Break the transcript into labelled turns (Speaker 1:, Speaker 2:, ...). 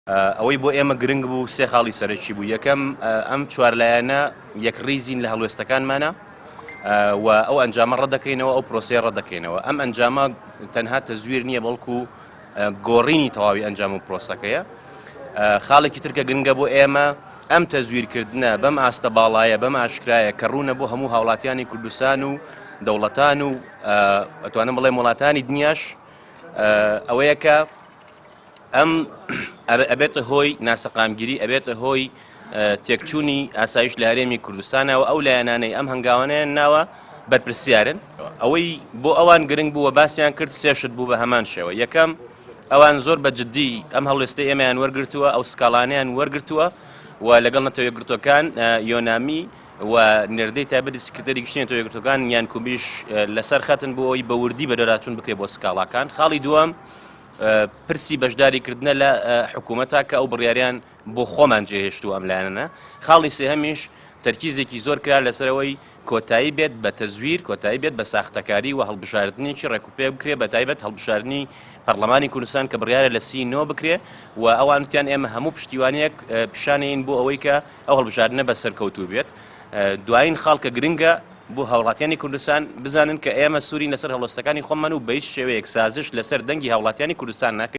Speaker 1: ئەوەی بۆ ئێمە گرنگ بوو سێ خاڵی سەرەکی بوو. یەکەم ئەم چوارلایەنە یەک ڕیزین لە هەڵوێستەکانمانە و ئەو ئەنجامە ڕەدەکەینەوە، ئەو پرۆسەیە ڕەدەکەینەوە. ئەم ئەنجامە تەنها تەزویر نییە بەڵکو گۆڕینی تەواوی ئەنجام و پرۆسەکەیە. خاڵێکی ترکە گرنگە بۆ ئێمە ئەم تەزویرکردنە بەم ئاستە باڵایە بەم ئاشکرایە کە ڕوونە بۆ هەموو هاوڵاتیانی کوردستان و دەوڵەتان و ئەتوانم بڵێم وڵاتانی دنیاش ئەوەیە کە ئەم ئەبێتە هۆی ناسەقامگیری، ئەبێتە هۆی تێکچوونی ئاسایش لە هەرێمی کوردستانەوە. ئەو لایەنانەی ئەم هەنگاوانەیە ناوە بەرپرسیارن. ئەوەی بۆ ئەوان گرنگ بووە باسییان کرد سێشت بوو بە هەمان شێوە. یەکەم ئەوان زۆر بە جددی ئەم هەڵوێستەی ئێمەیان وەرگرتووە، ئەو سکاڵانیان وەرگرتووە و لەگەڵ نەتەوە یەکگرتوەکان یۆنامی و نێردەی تایبەتی سکرتەری گشتی نەتەوە یەکگرتوەکان یان کوبیش لەسەر خەتن بۆ ئەوی بەوردی بەدەرهاتوون بکرێت بۆ سکاڵاکان. خاڵی دووەم پرسی بەشداریکردنە لە حکوومەتە کە ئەو بڕیاریان بۆ خۆمان جێهێشتووە ئەم لایەنە. خاڵی سێهەمیش تەرکیزێکی زۆر کرا لەسەرەوەی کۆتایی بێت بە تەزویر، کۆتایی بێت بە ساختەکاری و هەڵبژاردنێکی ڕێکوپێ بکرێ، بە تایبەت هەڵبژاردننی پەرلەمانی کوردستان کە بڕیارە لە 39 بکرێ و ئەوانتیان ئێمە هەموو پشتیوانەیەک پیشانەین بۆ ئەوەی کە ئەو هەڵبژاردنە بەسەرکەوتوو بێت. دوایین خاڵکە گرنگە بۆ هاوڵاتیانی کوردستان بزانن کە ئێمە سوورین لەسەر هەڵوێستەکانی خۆمان و بە هیچ شێوەیەک سازش لەسەر دەنگی هاوڵاتیانی کوردستان ناکەین.